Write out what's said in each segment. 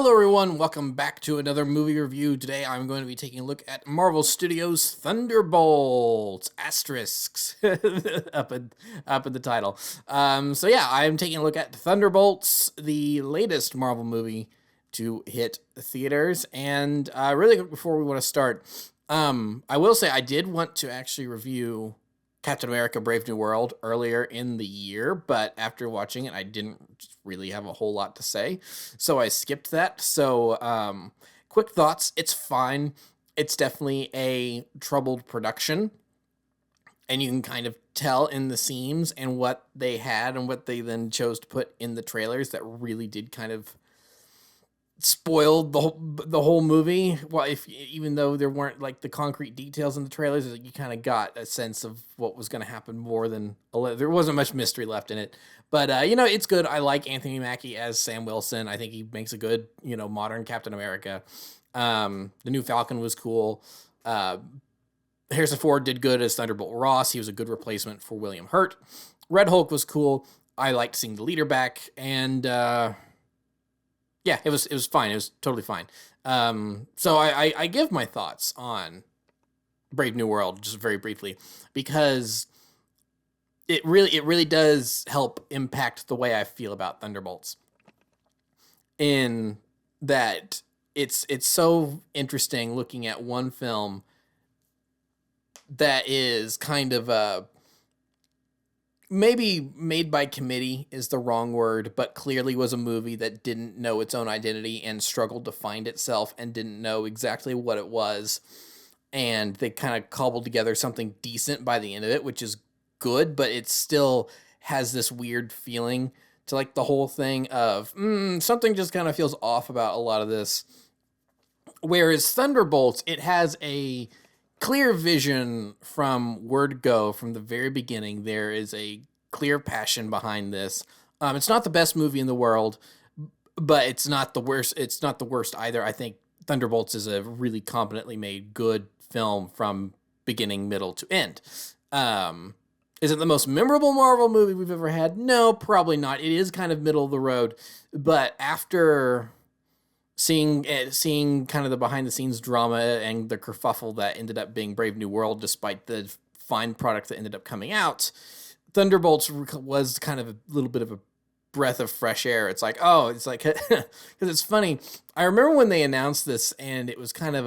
Hello, everyone. Welcome back to another movie review. Today, I'm going to be taking a look at Marvel Studios' Thunderbolts asterisks up in the title. I'm taking a look at Thunderbolts, the latest Marvel movie to hit theaters. And really quick before we want to start, I will say I did want to actually review Captain America: Brave New World earlier in the year, but after watching it, I didn't really have a whole lot to say, so I skipped that. So, quick thoughts: it's fine. It's definitely a troubled production, and you can kind of tell in the seams and what they had and what they then chose to put in the trailers that really did kind of spoiled the whole movie. Well, if even though there weren't like the concrete details in the trailers, you kind of got a sense of what was going to happen more than there wasn't much mystery left in it. But it's good. I like Anthony Mackie as Sam Wilson. I think he makes a good modern Captain America. The new Falcon was cool. Harrison Ford did good as Thunderbolt Ross. He was a good replacement for William Hurt. Red Hulk was cool. I liked seeing the leader back, and yeah, it was fine. It was totally fine. So I give my thoughts on Brave New World just very briefly, because it really does help impact the way I feel about Thunderbolts. In that it's so interesting looking at one film that is kind of a maybe made by committee is the wrong word, but clearly was a movie that didn't know its own identity and struggled to find itself and didn't know exactly what it was. And they kind of cobbled together something decent by the end of it, which is good, but it still has this weird feeling to like the whole thing of something just kind of feels off about a lot of this. Whereas Thunderbolts, it has a clear vision from word go, from the very beginning. There is a clear passion behind this. It's not the best movie in the world, but it's not the worst. It's not the worst either. I think Thunderbolts is a really competently made good film from beginning, middle to end. Is it the most memorable Marvel movie we've ever had? No, probably not. It is kind of middle of the road, but after seeing kind of the behind the scenes drama and the kerfuffle that ended up being Brave New World, despite the fine product that ended up coming out, Thunderbolts was kind of a little bit of a breath of fresh air. It's like, because it's funny. I remember when they announced this, and it was kind of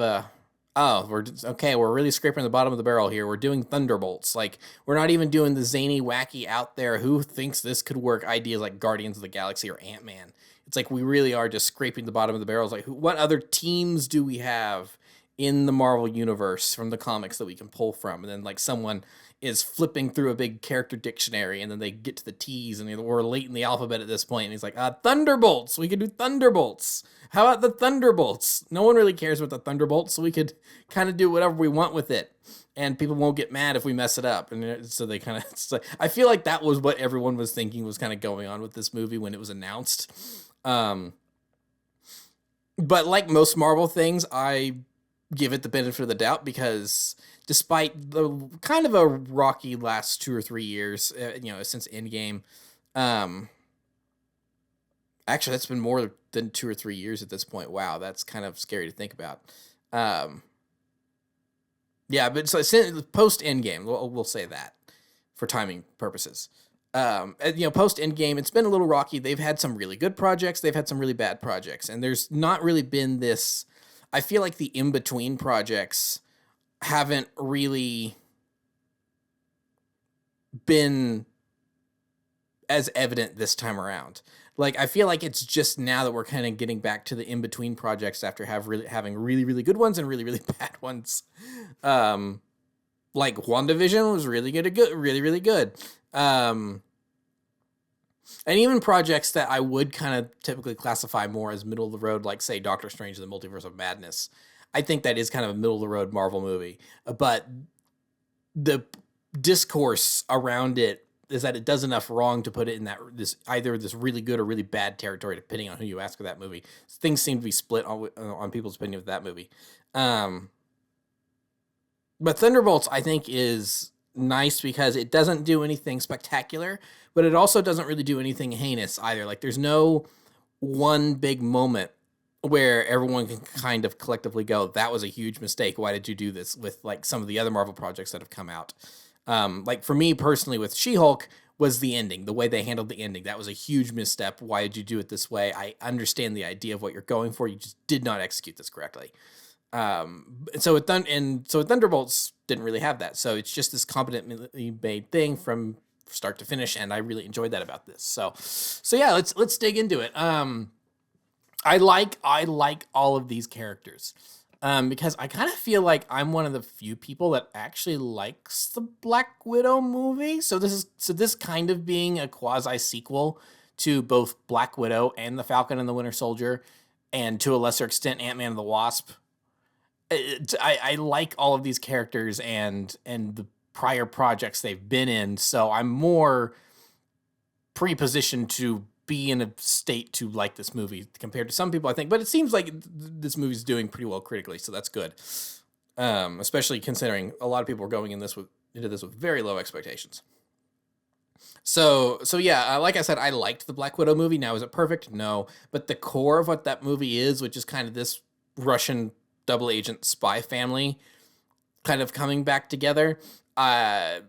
we're really scraping the bottom of the barrel here. We're doing Thunderbolts. Like, we're not even doing the zany, wacky, out there, who thinks this could work ideas like Guardians of the Galaxy or Ant-Man. It's like we really are just scraping the bottom of the barrel. It's like, what other teams do we have in the Marvel universe from the comics that we can pull from? And then like someone is flipping through a big character dictionary, and then they get to the T's, and we're late in the alphabet at this point. And he's like, Thunderbolts. We could do Thunderbolts. How about the Thunderbolts? No one really cares about the Thunderbolts, so we could kind of do whatever we want with it, and people won't get mad if we mess it up. And so they kind of, I feel like that was what everyone was thinking was kind of going on with this movie when it was announced. But like most Marvel things, I give it the benefit of the doubt, because despite the kind of a rocky last 2 or 3 years, since Endgame, actually that's been more than 2 or 3 years at this point. Wow, that's kind of scary to think about. Yeah, but so post Endgame, we'll say that for timing purposes. Post Endgame, it's been a little rocky. They've had some really good projects. They've had some really bad projects. And there's not really been this, I feel like the in-between projects haven't really been as evident this time around. Like, I feel like it's just now that we're kind of getting back to the in-between projects after having really, really good ones and really, really bad ones. Like WandaVision was really really good. And even projects that I would kind of typically classify more as middle of the road, like say Doctor Strange and the Multiverse of Madness, I think that is kind of a middle of the road Marvel movie. But the discourse around it is that it does enough wrong to put it in this really good or really bad territory, depending on who you ask for that movie. Things seem to be split on people's opinion of that movie. But Thunderbolts, I think, is nice because it doesn't do anything spectacular, but it also doesn't really do anything heinous either. Like, there's no one big moment where everyone can kind of collectively go, that was a huge mistake. Why did you do this? With like some of the other Marvel projects that have come out. Like for me personally with She-Hulk was the ending, the way they handled the ending. That was a huge misstep. Why did you do it this way? I understand the idea of what you're going for. You just did not execute this correctly. So with Thunderbolts didn't really have that. So it's just this competently made thing from start to finish, and I really enjoyed that about this. So yeah, let's dig into it. I like all of these characters. Because I kind of feel like I'm one of the few people that actually likes the Black Widow movie. So this kind of being a quasi sequel to both Black Widow and the Falcon and the Winter Soldier, and to a lesser extent Ant-Man and the Wasp. I like all of these characters and the prior projects they've been in, so I'm more pre-positioned to be in a state to like this movie compared to some people, I think. But it seems like this movie's doing pretty well critically, so that's good. Especially considering a lot of people are going into this with very low expectations. So yeah, like I said, I liked the Black Widow movie. Now, is it perfect? No. But the core of what that movie is, which is kind of this Russian double agent spy family kind of coming back together, I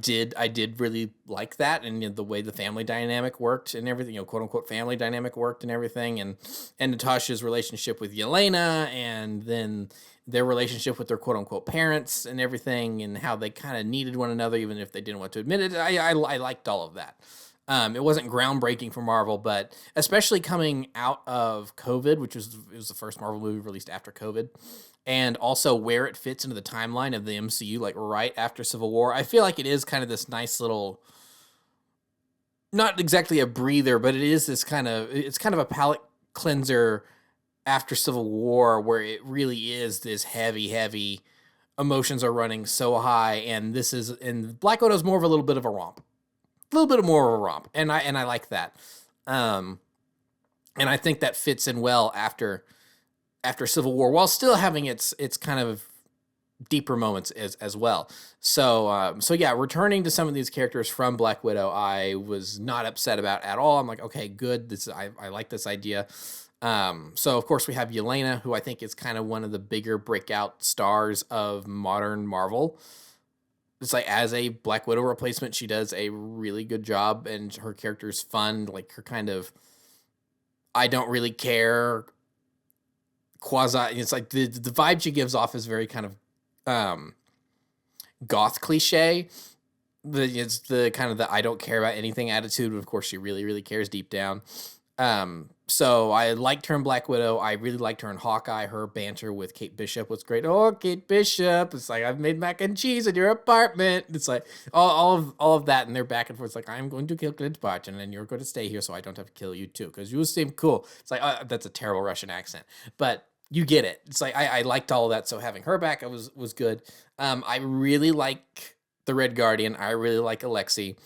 did really like that, and the way the family dynamic worked and everything, quote unquote family dynamic worked and everything, and Natasha's relationship with Yelena, and then their relationship with their quote unquote parents and everything, and how they kind of needed one another even if they didn't want to admit it. I liked all of that. It wasn't groundbreaking for Marvel, but especially coming out of COVID, it was the first Marvel movie released after COVID, and also where it fits into the timeline of the MCU, like right after Civil War. I feel like it is kind of this nice little, not exactly a breather, but it's kind of a palate cleanser after Civil War, where it really is this heavy emotions are running so high, and Black Widow's more of a little bit of a romp. A little bit more of a romp, and I like that. And I think that fits in well after Civil War, while still having its kind of deeper moments as well. So yeah, returning to some of these characters from Black Widow, I was not upset about at all. I'm like, okay, good. I like this idea. So of course we have Yelena, who I think is kind of one of the bigger breakout stars of modern Marvel. It's like, as a Black Widow replacement, she does a really good job, and her character's fun. Like her kind of, I don't really care quasi. It's like the vibe she gives off is very kind of goth cliche. It's the kind of the I don't care about anything attitude, but of course she really cares deep down. So I liked her in Black Widow. I really liked her in Hawkeye. Her banter with Kate Bishop was great. Oh, Kate Bishop. It's like, I've made mac and cheese in your apartment. It's like all of that, and they're back and forth. It's like, I'm going to kill Clint Barton, and you're going to stay here so I don't have to kill you too, because you seem cool. It's like, that's a terrible Russian accent, but you get it. It's like, I liked all of that, so having her back was good. I really like the Red Guardian. I really like Alexei.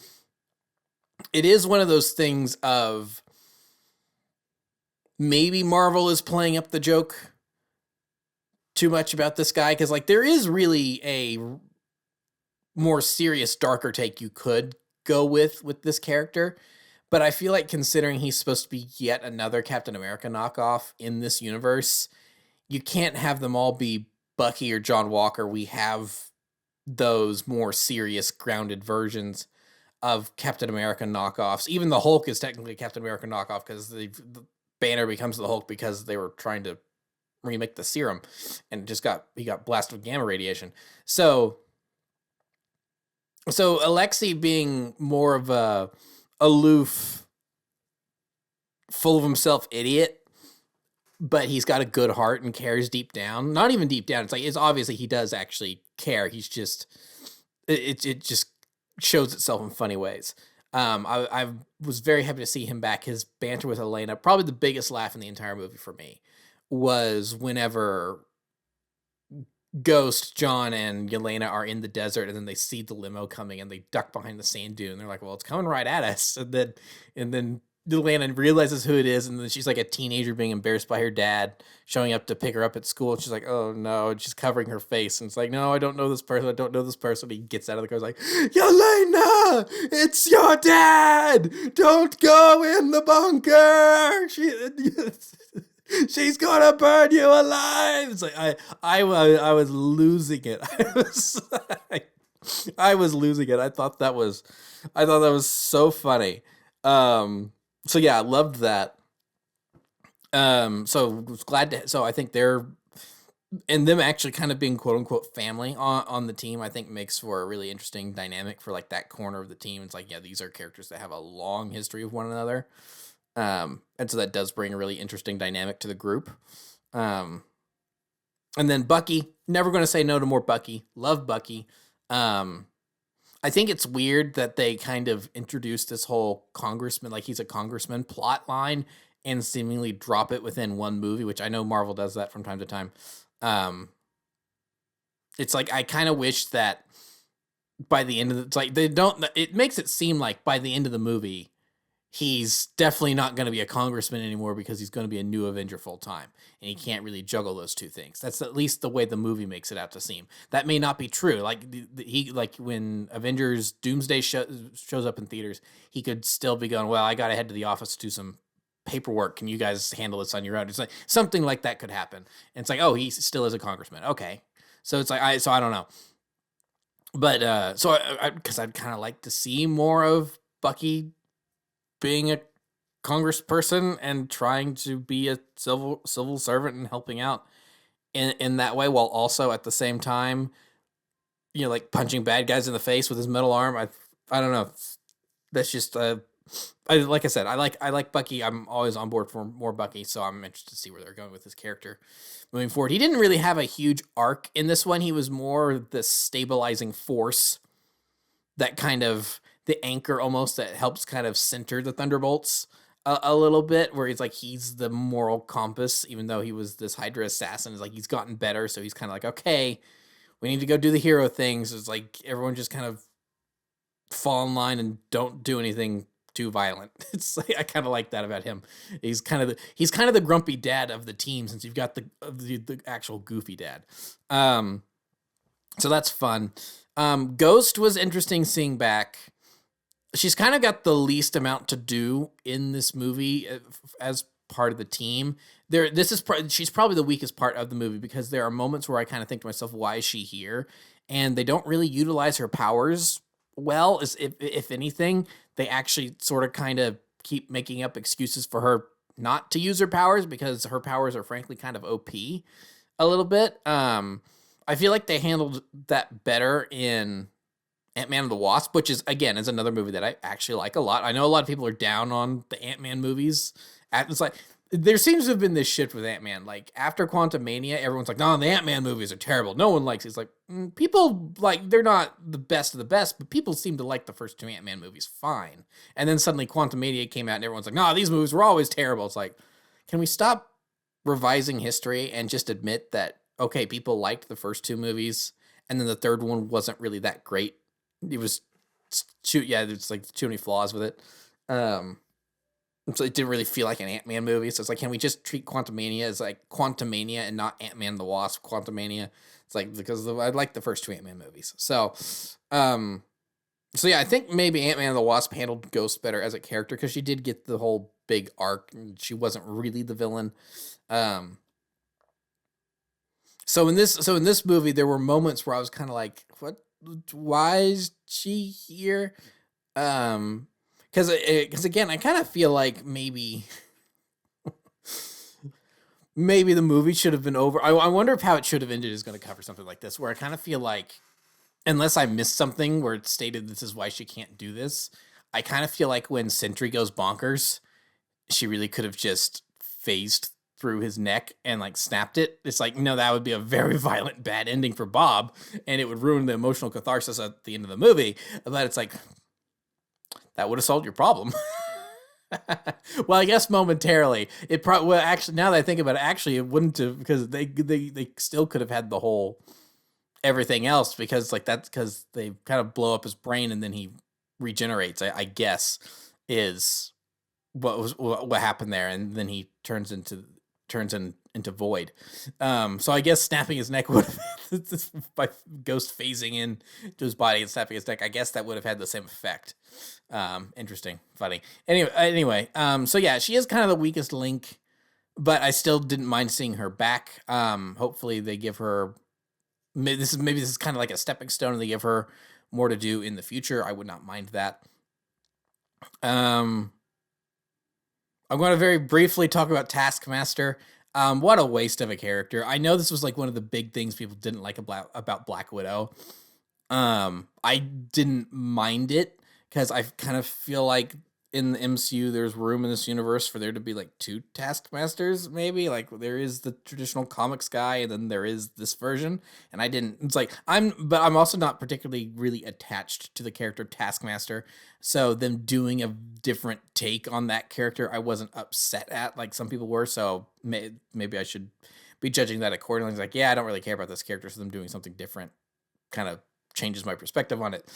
It is one of those things of, maybe Marvel is playing up the joke too much about this guy, because like there is really a more serious, darker take you could go with this character, but I feel like considering he's supposed to be yet another Captain America knockoff in this universe, you can't have them all be Bucky or John Walker. We have those more serious, grounded versions of Captain America knockoffs. Even the Hulk is technically a Captain America knockoff, because the Banner becomes the Hulk because they were trying to remake the serum, and he got blasted with gamma radiation. So Alexei being more of a aloof, full of himself idiot, but he's got a good heart and cares deep down. Not even deep down. It's obviously he does actually care. He's just, it just shows itself in funny ways. I was very happy to see him back. His banter with Elena, probably the biggest laugh in the entire movie for me, was whenever Ghost, John, and Yelena are in the desert, and then they see the limo coming, and they duck behind the sand dune. They're like, well, it's coming right at us. And then Yelena realizes who it is, and then she's like a teenager being embarrassed by her dad showing up to pick her up at school. And she's like, oh no, and she's covering her face, and it's like, no, I don't know this person. I don't know this person. He gets out of the car, he's like, Yelena, it's your dad. Don't go in the bunker. She's gonna burn you alive. It's like I was losing it. I was losing it. I thought that was so funny. So yeah, I loved that. So was glad to. So I think they're and them actually kind of being quote unquote family on the team. I think makes for a really interesting dynamic for like that corner of the team. It's like yeah, these are characters that have a long history of one another. And so that does bring a really interesting dynamic to the group. Um, and then Bucky, never going to say no to more Bucky. Love Bucky. I think it's weird that they kind of introduced this whole congressman, like he's a congressman plot line and seemingly drop it within one movie, which I know Marvel does that from time to time. Um, it's like, I kind of wish that by the end of the, it's like they don't, it makes it seem like by the end of the movie, he's definitely not going to be a congressman anymore because he's going to be a new Avenger full time, and he can't really juggle those two things. That's at least the way the movie makes it out to seem. That may not be true. Like he, like when Avengers Doomsday shows up in theaters, he could still be going, "Well, I got to head to the office to do some paperwork. Can you guys handle this on your own?" It's like something like that could happen. And it's like, oh, he still is a congressman. Okay, so it's like I don't know, but so because I'd kind of like to see more of Bucky being a congressperson and trying to be a civil servant and helping out in that way, while also at the same time, like punching bad guys in the face with his metal arm. I don't know. That's just like I said, I like Bucky. I'm always on board for more Bucky, so I'm interested to see where they're going with his character moving forward. He didn't really have a huge arc in this one. He was more the stabilizing force that kind of the anchor almost that helps kind of center the Thunderbolts a little bit, where he's the moral compass, even though he was this Hydra assassin. Is like he's gotten better, so he's kind of like, okay, we need to go do the hero things. It's like everyone just kind of fall in line and don't do anything too violent. It's like, I kind of like that about him. He's kind of the grumpy dad of the team, since you've got the actual goofy dad. So that's fun. Ghost was interesting seeing back. She's kind of got the least amount to do in this movie as part of the team. She's probably the weakest part of the movie, because there are moments where I kind of think to myself, why is she here? And they don't really utilize her powers well. If anything, they actually sort of kind of keep making up excuses for her not to use her powers, because her powers are frankly kind of OP a little bit. I feel like they handled that better in Ant-Man and the Wasp, which is another movie that I actually like a lot. I know a lot of people are down on the Ant-Man movies. It's like there seems to have been this shift with Ant-Man. Like after Quantumania, everyone's like, "No, the Ant-Man movies are terrible. No one likes it." It's like people like they're not the best of the best, but people seem to like the first two Ant-Man movies fine. And then suddenly Quantumania came out, and everyone's like, "No, these movies were always terrible." It's like, can we stop revising history and just admit that okay, people liked the first two movies, and then the third one wasn't really that great. It was it's like too many flaws with it. So it didn't really feel like an Ant-Man movie. So it's like, can we just treat Quantumania as like Quantumania and not Ant-Man and the Wasp Quantumania? It's like, because I like the first two Ant-Man movies. So yeah, I think maybe Ant-Man and the Wasp handled Ghost better as a character, because she did get the whole big arc, and she wasn't really the villain. So in this movie, there were moments where I was kind of like, what? Why is she here? Because again, I kind of feel like maybe the movie should have been over. I wonder if how it should have ended is going to cover something like this, where I kind of feel like, unless I missed something where it stated this is why she can't do this, I kind of feel like when Sentry goes bonkers, she really could have just phased through his neck and like snapped it. It's like, no, that would be a very violent, bad ending for Bob, and it would ruin the emotional catharsis at the end of the movie. But it's like, that would have solved your problem. Well, I guess momentarily. It probably, well, actually, now that I think about it, actually, it wouldn't have, because they still could have had the whole everything else, because like that's because they kind of blow up his brain and then he regenerates. I guess is what happened there, and then he turns into void. So I guess snapping his neck would have, by Ghost phasing in to his body and snapping his neck, I guess that would have had the same effect. Interesting, funny. Anyway, so yeah, she is kind of the weakest link but I still didn't mind seeing her back. Hopefully they give her maybe this is kind of like a stepping stone and they give her more to do in the future. I would not mind that. Um, I'm going to very briefly talk about Taskmaster. What a waste of a character. I know this was like one of the big things people didn't like about Black Widow. I didn't mind it because I kind of feel like in the MCU there's room in this universe for there to be like two Taskmasters, maybe. Like there is the traditional comics guy and then there is this version. And I didn't it's like I'm also not particularly really attached to the character Taskmaster. So them doing a different take on that character I wasn't upset at like some people were. So maybe I should be judging that accordingly. It's like, yeah, I don't really care about this character, so them doing something different kind of changes my perspective on it.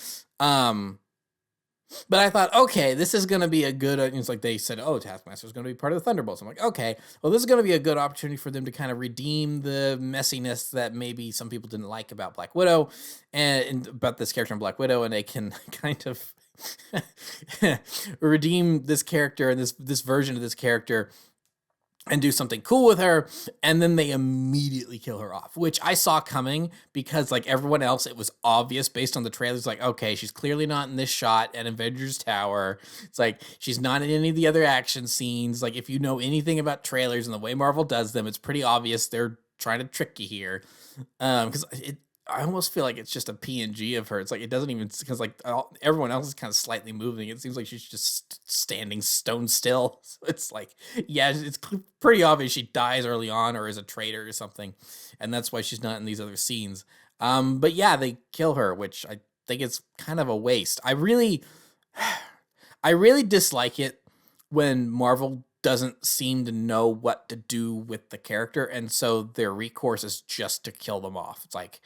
But I thought, okay, this is going to be a good. It's like they said, oh, Taskmaster is going to be part of the Thunderbolts. I'm like, okay, well, this is going to be a good opportunity for them to kind of redeem the messiness that maybe some people didn't like about Black Widow and about this character in Black Widow, and they can kind of redeem this character and this version of this character and do something cool with her, and then they immediately kill her off, which I saw coming because like everyone else, it was obvious based on the trailers, like, okay, she's clearly not in this shot at Avengers Tower. It's like she's not in any of the other action scenes. Like if you know anything about trailers and the way Marvel does them, it's pretty obvious they're trying to trick you here. Because I almost feel like it's just a PNG of her. It's like it doesn't even because like everyone else is kind of slightly moving. It seems like she's just standing stone still. So it's like, yeah, it's pretty obvious she dies early on or is a traitor or something, and that's why she's not in these other scenes. But yeah, they kill her, which I think is kind of a waste. I really dislike it when Marvel doesn't seem to know what to do with the character, and so their recourse is just to kill them off. It's like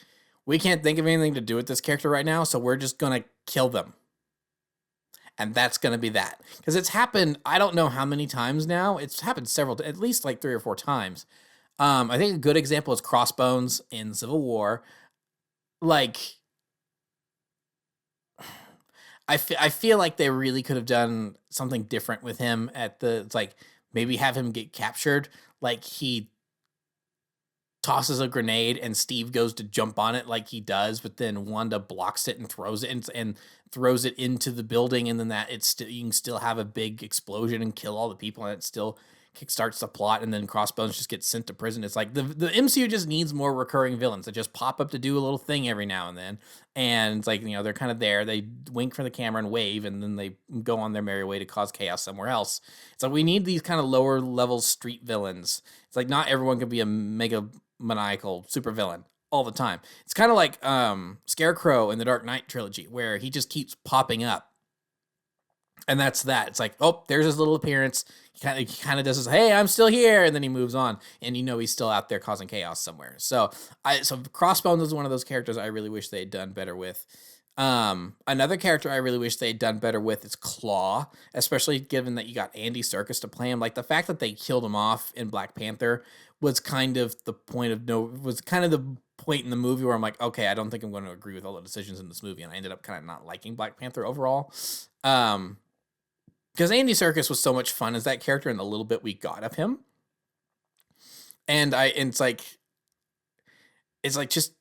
we can't think of anything to do with this character right now, so we're just gonna kill them. And that's gonna be that. Because it's happened, I don't know how many times now. It's happened several, at least like 3 or 4 times. I think a good example is Crossbones in Civil War. Like, I feel like they really could have done something different with him at the, it's like, maybe have him get captured. Like, he tosses a grenade and Steve goes to jump on it like he does, but then Wanda blocks it and throws it and throws it into the building, and then that you can still have a big explosion and kill all the people, and it still kickstarts the plot, and then Crossbones just gets sent to prison. It's like the MCU just needs more recurring villains that just pop up to do a little thing every now and then, and it's like, they're kind of there, they wink for the camera and wave, and then they go on their merry way to cause chaos somewhere else. It's like we need these kind of lower level street villains. It's like not everyone can be a mega maniacal supervillain all the time. It's kind of like Scarecrow in the Dark Knight trilogy, where he just keeps popping up, and that's that. It's like, oh, there's his little appearance. He kind of does this, hey, I'm still here, and then he moves on, and he's still out there causing chaos somewhere. So Crossbones is one of those characters I really wish they had done better with. Another character I really wish they had done better with is Claw, especially given that you got Andy Serkis to play him. Like the fact that they killed him off in Black Panther was kind of the point in the movie where I'm like, okay, I don't think I'm going to agree with all the decisions in this movie, and I ended up kind of not liking Black Panther overall. Because Andy Serkis was so much fun as that character in the little bit we got of him, and it's like just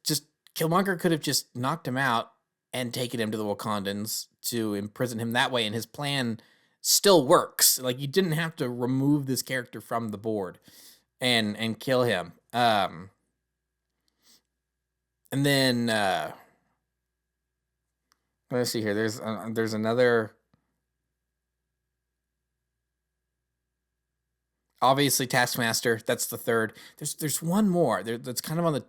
Killmonger could have just knocked him out and taken him to the Wakandans to imprison him that way, and his plan still works. Like you didn't have to remove this character from the board and kill him. And then let's see here. There's another. Obviously, Taskmaster. That's the third. There's one more. That's kind of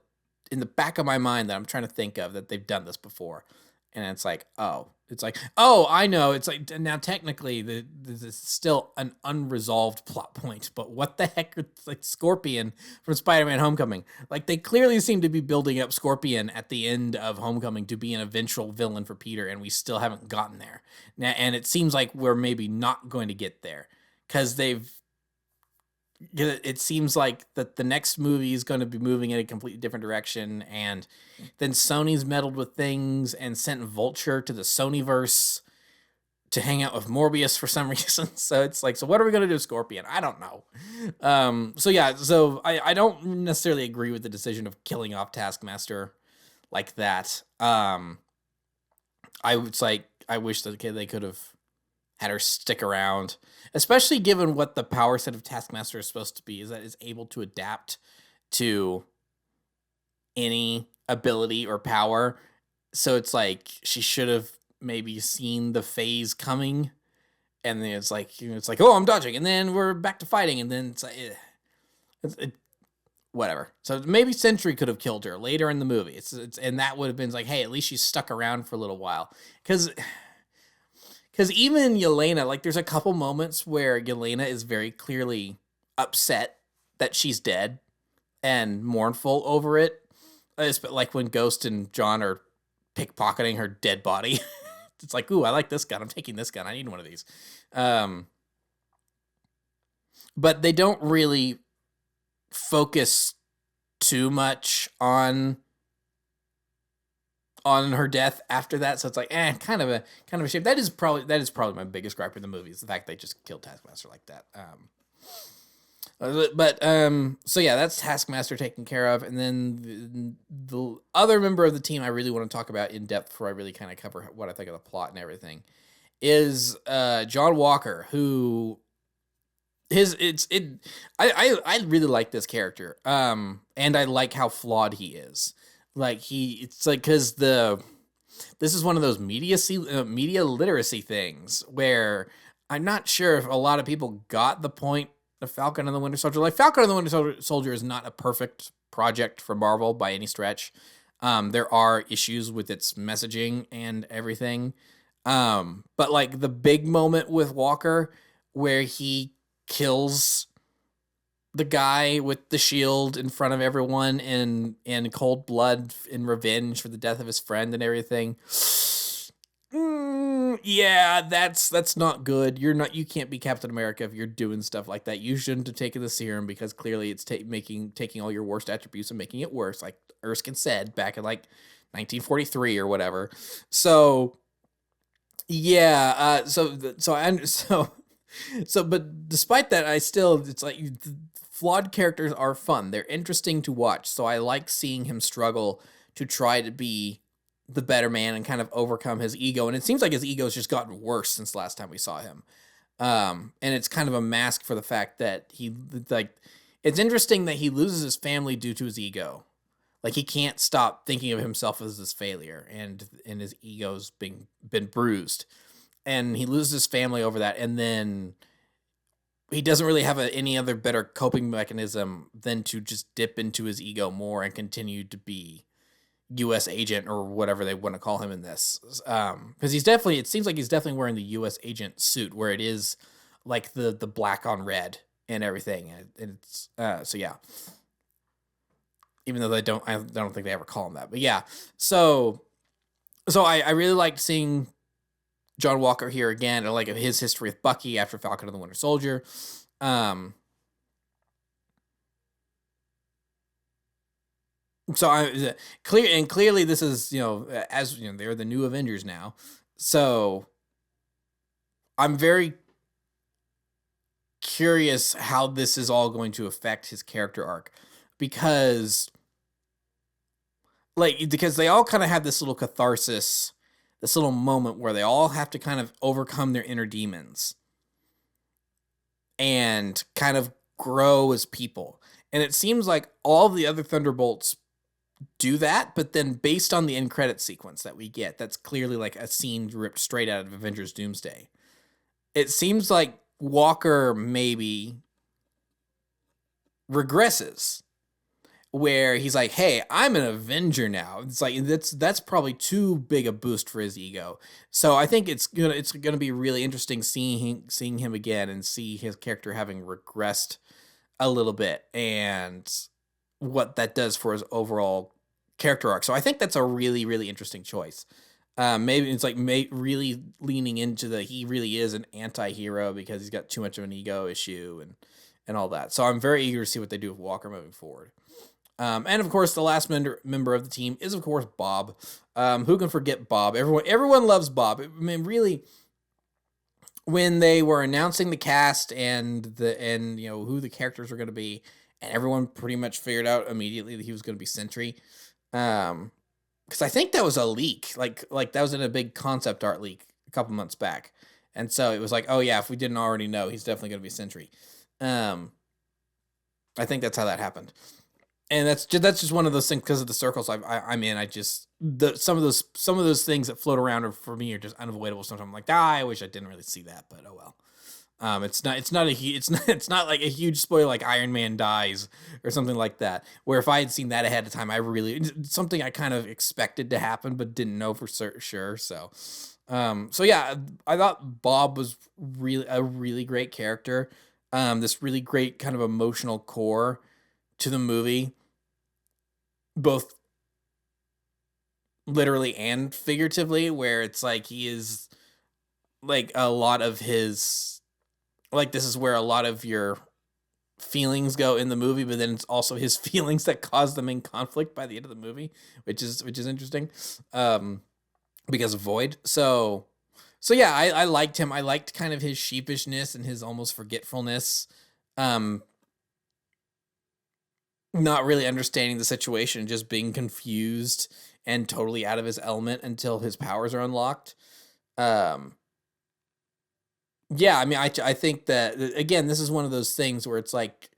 in the back of my mind that I'm trying to think of that they've done this before, and it's like, oh, I know. It's like now technically this is still an unresolved plot point, but what the heck? It's like Scorpion from Spider-Man: Homecoming. Like they clearly seem to be building up Scorpion at the end of Homecoming to be an eventual villain for Peter, and we still haven't gotten there. Now, and it seems like we're maybe not going to get there because it seems like that the next movie is going to be moving in a completely different direction, and then Sony's meddled with things and sent Vulture to the Sonyverse to hang out with Morbius for some reason. So it's like, so what are we gonna do, Scorpion? I don't know. So yeah, so I don't necessarily agree with the decision of killing off Taskmaster like that. I was like, I wish that they could have had her stick around, especially given what the power set of Taskmaster is supposed to be, is that it's able to adapt to any ability or power. So it's like she should have maybe seen the phase coming, and then it's like, it's like, oh, I'm dodging, and then we're back to fighting, and then it's like, whatever. So maybe Sentry could have killed her later in the movie. It's and that would have been like, hey, at least she's stuck around for a little while, because even Yelena, like, there's a couple moments where Yelena is very clearly upset that she's dead and mournful over it. Like when Ghost and John are pickpocketing her dead body. It's like, ooh, I like this gun. I'm taking this gun. I need one of these. But they don't really focus too much on her death after that. So it's like, kind of a shame. That is probably my biggest gripe in the movie, is the fact they just killed Taskmaster like that. So yeah, that's Taskmaster taken care of. And then the other member of the team I really want to talk about in depth before I really kind of cover what I think of the plot and everything is John Walker, who I really like this character. And I like how flawed he is. Like it's like, cause this is one of those media literacy things where I'm not sure if a lot of people got the point of Falcon and the Winter Soldier. Like, Falcon and the Winter Soldier is not a perfect project for Marvel by any stretch. There are issues with its messaging and everything. But like the big moment with Walker where he kills the guy with the shield in front of everyone in cold blood in revenge for the death of his friend and everything. Yeah, that's not good. You can't be Captain America if you're doing stuff like that. You shouldn't have taken the serum, because clearly it's taking all your worst attributes and making it worse, like Erskine said back in like 1943 or whatever. So yeah, but despite that, it's like, flawed characters are fun. They're interesting to watch. So I like seeing him struggle to try to be the better man and kind of overcome his ego. And it seems like his ego's just gotten worse since last time we saw him. And it's kind of a mask for the fact that it's interesting that he loses his family due to his ego. Like, he can't stop thinking of himself as this failure, and his ego's been bruised. And he loses his family over that, and then he doesn't really have any other better coping mechanism than to just dip into his ego more and continue to be U.S. agent, or whatever they want to call him in this. Because it seems like he's definitely wearing the U.S. agent suit, where it is like the black on red and everything. And it's, so yeah. Even though I don't think they ever call him that, but yeah. So I really liked seeing John Walker here again, and like his history with Bucky after Falcon and the Winter Soldier. So clearly this is, as you know, they're the new Avengers now. So I'm very curious how this is all going to affect his character arc, because they all kind of have this little catharsis, this little moment where they all have to kind of overcome their inner demons and kind of grow as people. And it seems like all the other Thunderbolts do that, but then based on the end credit sequence that we get, that's clearly like a scene ripped straight out of Avengers Doomsday. It seems like Walker maybe regresses, where he's like, hey, I'm an Avenger now. It's like, that's probably too big a boost for his ego. So I think it's gonna be really interesting seeing him again and see his character having regressed a little bit, and what that does for his overall character arc. So I think that's a really, really interesting choice. Maybe it's like really leaning into he really is an anti-hero because he's got too much of an ego issue and all that. So I'm very eager to see what they do with Walker moving forward. And of course, the last member of the team is, of course, Bob. Who can forget Bob? Everyone loves Bob. I mean, really, when they were announcing the cast and who the characters were going to be, and everyone pretty much figured out immediately that he was going to be Sentry. Because I think that was a leak, like that was in a big concept art leak a couple months back, and so it was like, oh yeah, if we didn't already know, he's definitely going to be Sentry. I think that's how that happened, and that's just one of those things because of the circles I'm in. I just some of those things that float around for me are just unavoidable. Sometimes I'm like, I wish I didn't really see that, but oh well. It's not like a huge spoiler like Iron Man dies or something like that. Where if I had seen that ahead of time, something I kind of expected to happen but didn't know for sure. So yeah, I thought Bob was really a really great character. This really great kind of emotional core to the movie, both literally and figuratively, where it's like he is like a lot of his like this is where a lot of your feelings go in the movie, but then it's also his feelings that cause them in conflict by the end of the movie, which is interesting. Because of Void. So yeah, I liked him. I liked kind of his sheepishness and his almost forgetfulness. Not really understanding the situation, just being confused and totally out of his element until his powers are unlocked. Yeah, I mean, I think that, again, this is one of those things where it's like,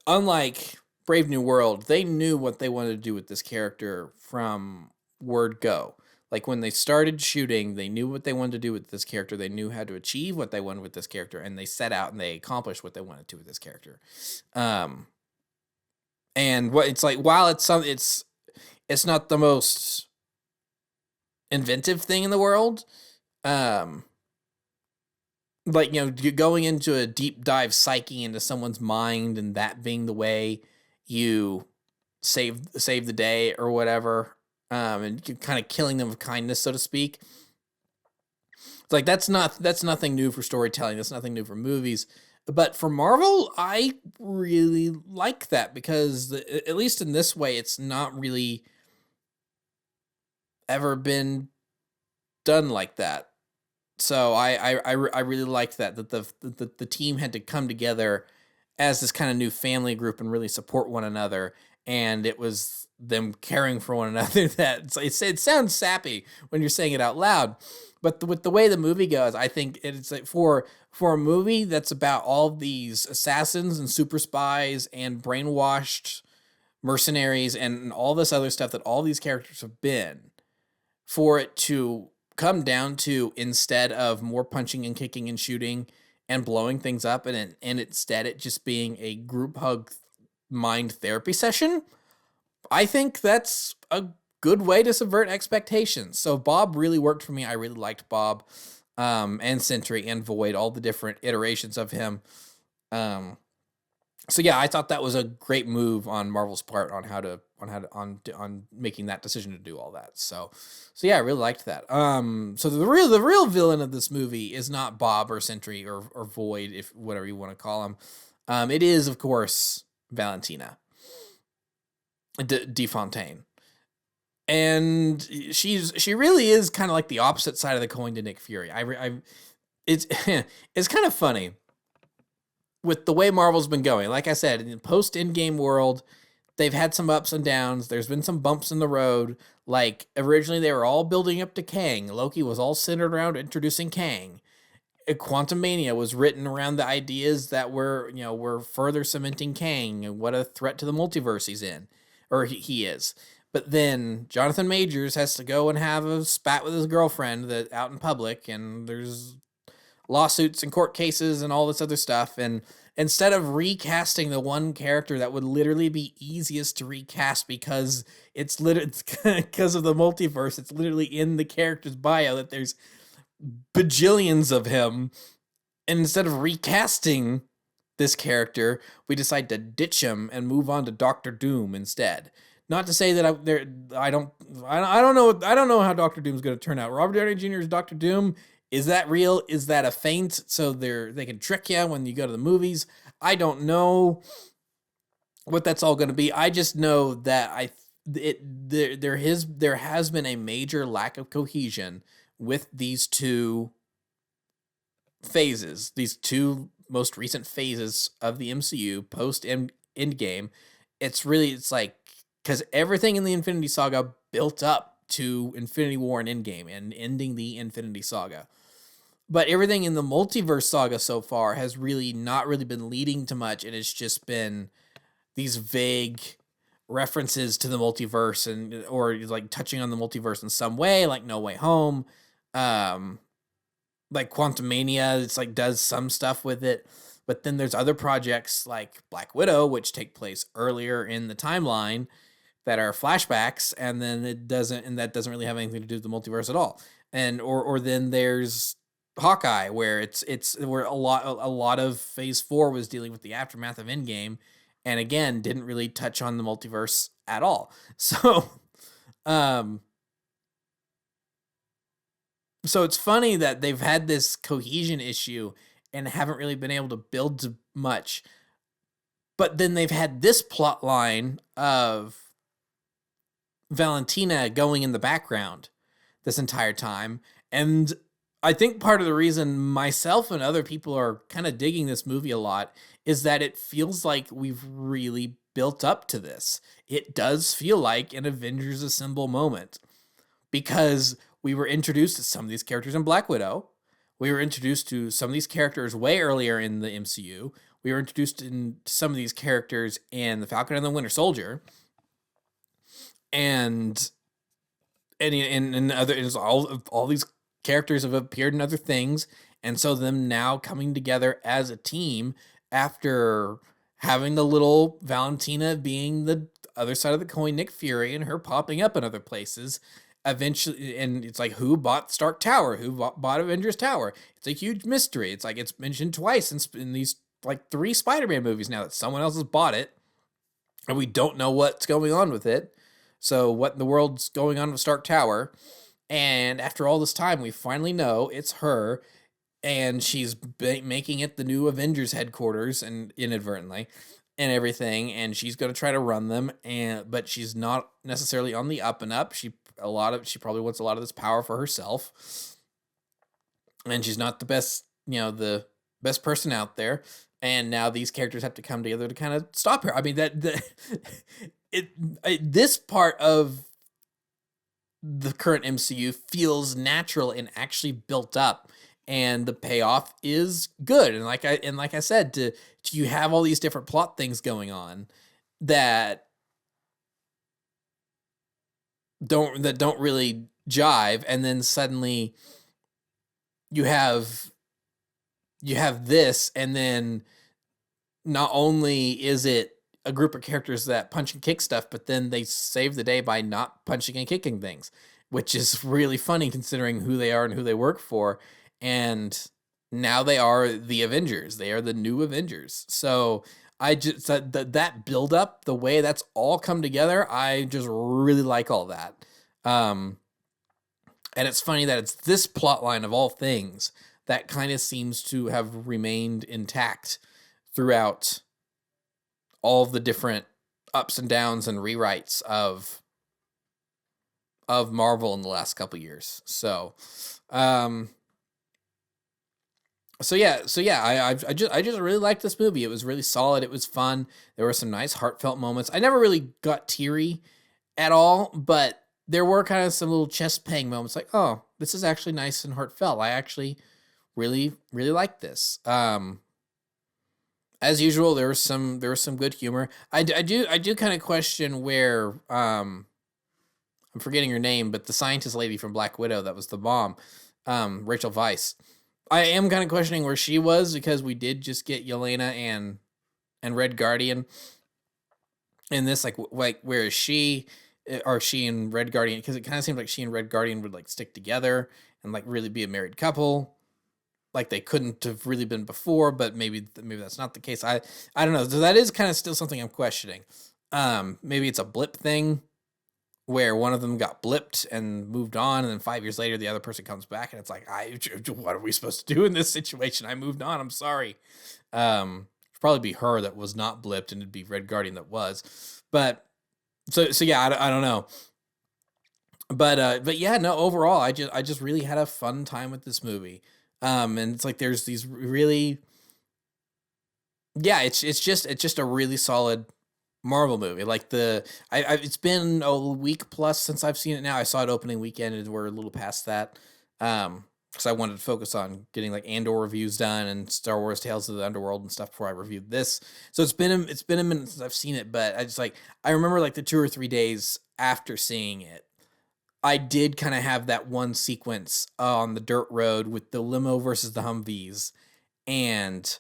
unlike Brave New World, they knew what they wanted to do with this character from word go. Like, when they started shooting, they knew what they wanted to do with this character. They knew how to achieve what they wanted with this character, and they set out and they accomplished what they wanted to with this character. And what it's like, while it's not the most inventive thing in the world, like, going into a deep dive psyche into someone's mind and that being the way you save the day or whatever, and kind of killing them with kindness, so to speak. It's like that's nothing new for storytelling. That's nothing new for movies. But for Marvel, I really like that because at least in this way, it's not really ever been done like that. So I really liked that the team had to come together as this kind of new family group and really support one another, and it was them caring for one another. That it sounds sappy when you're saying it out loud, but with the way the movie goes, I think it's like for a movie that's about all these assassins and super spies and brainwashed mercenaries and all this other stuff that all these characters have been, for it to come down to, instead of more punching and kicking and shooting and blowing things up, and instead it just being a group hug mind therapy session, I think that's a good way to subvert expectations. So Bob really worked for me. I really liked Bob, and Sentry and Void, all the different iterations of him. So yeah, I thought that was a great move on Marvel's part on making that decision to do all that. So yeah, I really liked that. So the real villain of this movie is not Bob or Sentry or Void, if whatever you want to call him. It is, of course, Valentina De Fontaine, and she really is kind of like the opposite side of the coin to Nick Fury. It's it's kind of funny with the way Marvel's been going. Like I said, in the post-Endgame world, they've had some ups and downs. There's been some bumps in the road. Like, originally they were all building up to Kang. Loki was all centered around introducing Kang. Quantum Mania was written around the ideas that were further cementing Kang and what a threat to the multiverse he's in, or he is. But then Jonathan Majors has to go and have a spat with his girlfriend out in public, and there's lawsuits and court cases and all this other stuff. And instead of recasting the one character that would literally be easiest to recast because it's because of the multiverse, it's literally in the character's bio that there's bajillions of him. And instead of recasting this character, we decide to ditch him and move on to Doctor Doom instead. Not to say that I don't know how Doctor Doom's going to turn out. Robert Downey Jr. is Doctor Doom. Is that real? Is that a feint so they can trick you when you go to the movies? I don't know what that's all going to be. I just know that there has been a major lack of cohesion with these two phases, these two most recent phases of the MCU post Endgame, it's like because everything in the Infinity Saga built up to Infinity War and Endgame and ending the Infinity Saga. But everything in the multiverse saga so far has really not really been leading to much, and it's just been these vague references to the multiverse and or like touching on the multiverse in some way, like No Way Home, um, like Quantumania. It's like does some stuff with it, but then there's other projects like Black Widow, which take place earlier in the timeline that are flashbacks, and then that doesn't really have anything to do with the multiverse at all. And or then there's Hawkeye, where it's where a lot of Phase 4 was dealing with the aftermath of Endgame, and again didn't really touch on the multiverse at all. So, um, so it's funny that they've had this cohesion issue and haven't really been able to build to much. But then they've had this plot line of Valentina going in the background this entire time. And I think part of the reason myself and other people are kind of digging this movie a lot is that it feels like we've really built up to this. It does feel like an Avengers Assemble moment because we were introduced to some of these characters in Black Widow. We were introduced to some of these characters way earlier in the MCU. We were introduced to some of these characters in The Falcon and the Winter Soldier. And other all these characters have appeared in other things, and so them now coming together as a team after having the little Valentina being the other side of the coin, Nick Fury, and her popping up in other places eventually. And it's like, who bought Stark Tower? Who bought Avengers Tower? It's a huge mystery. It's like it's mentioned twice in these like 3 Spider-Man movies now that someone else has bought it, and we don't know what's going on with it. So what in the world's going on with Stark Tower? And after all this time, we finally know it's her, and she's making it the new Avengers headquarters, and inadvertently, and everything. And she's going to try to run them, but she's not necessarily on the up and up. She probably wants a lot of this power for herself, and she's not the best, the best person out there. And now these characters have to come together to kind of stop her. I mean, this part of the current MCU feels natural and actually built up, and the payoff is good. And like I said, to you have all these different plot things going on that don't really jive, and then suddenly you have this, and then not only is it a group of characters that punch and kick stuff, but then they save the day by not punching and kicking things, which is really funny considering who they are and who they work for. And now they are the Avengers. They are the new Avengers. So I just that build up, the way that's all come together, I just really like all that. And it's funny that it's this plot line of all things that kind of seems to have remained intact throughout all of the different ups and downs and rewrites of Marvel in the last couple years. So yeah, I just really liked this movie. It was really solid. It was fun. There were some nice heartfelt moments. I never really got teary at all, but there were kind of some little chest pang moments, like, oh, this is actually nice and heartfelt. I actually really, really like this. As usual, there was some good humor. I do kind of question where I'm forgetting her name, but the scientist lady from Black Widow that was the mom, Rachel Weisz. I am kind of questioning where she was, because we did just get Yelena and Red Guardian in this. Like where is she? Or she and Red Guardian? Because it kind of seemed like she and Red Guardian would like stick together and like really be a married couple. Like they couldn't have really been before, but maybe that's not the case. I don't know. So that is kind of still something I'm questioning. Maybe it's a blip thing where one of them got blipped and moved on, and then 5 years later the other person comes back, and it's like, what are we supposed to do in this situation? I moved on. I'm sorry. It'd probably be her that was not blipped, and it'd be Red Guardian that was. But so yeah, I don't know. But yeah, no. Overall, I just really had a fun time with this movie. And it's like there's these really, yeah, it's just a really solid Marvel movie. Like it's been a week plus since I've seen it now. I saw it opening weekend and we're a little past that. Because I wanted to focus on getting like Andor reviews done and Star Wars Tales of the Underworld and stuff before I reviewed this. So it's been a minute since I've seen it, but I remember like the 2 or 3 days after seeing it, I did kind of have that one sequence on the dirt road with the limo versus the Humvees, and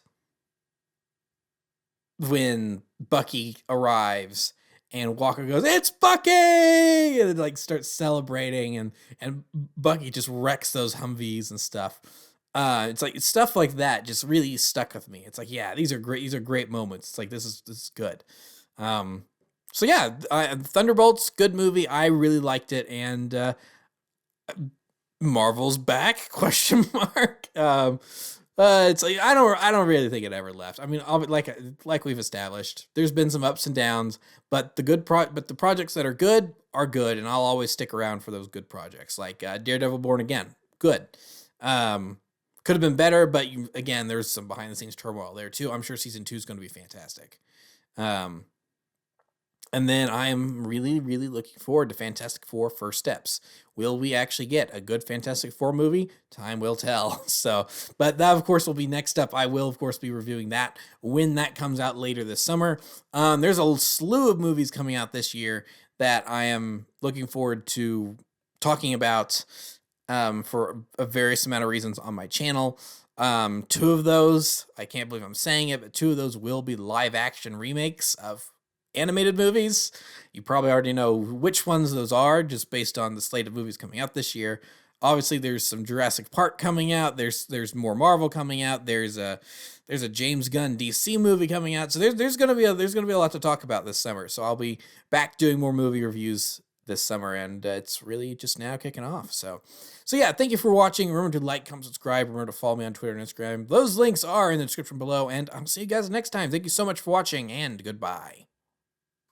when Bucky arrives and Walker goes, "It's Bucky!" and it like starts celebrating, and Bucky just wrecks those Humvees and stuff. It's like stuff like that just really stuck with me. It's like, yeah, these are great. These are great moments. It's like this is good. Um, so yeah, Thunderbolts, good movie. I really liked it, and Marvel's back? Question mark. It's like I don't really think it ever left. I mean, like we've established, there's been some ups and downs, but but the projects that are good, and I'll always stick around for those good projects. Like Daredevil: Born Again, good. Could have been better, but again, there's some behind the scenes turmoil there too. I'm sure season 2 is going to be fantastic. Um, and then I am really, really looking forward to Fantastic Four First Steps. Will we actually get a good Fantastic Four movie? Time will tell. So, but that, of course, will be next up. I will, of course, be reviewing that when that comes out later this summer. There's a slew of movies coming out this year that I am looking forward to talking about for a various amount of reasons on my channel. 2 of those, I can't believe I'm saying it, but 2 of those will be live action remakes of animated movies. You probably already know which ones those are just based on the slate of movies coming out this year. Obviously, there's some Jurassic Park coming out. There's more Marvel coming out. There's a James Gunn DC movie coming out. So there's gonna be a lot to talk about this summer. So I'll be back doing more movie reviews this summer, and it's really just now kicking off. So yeah, thank you for watching. Remember to like, comment, subscribe. Remember to follow me on Twitter and Instagram. Those links are in the description below, and I'll see you guys next time. Thank you so much for watching, and goodbye.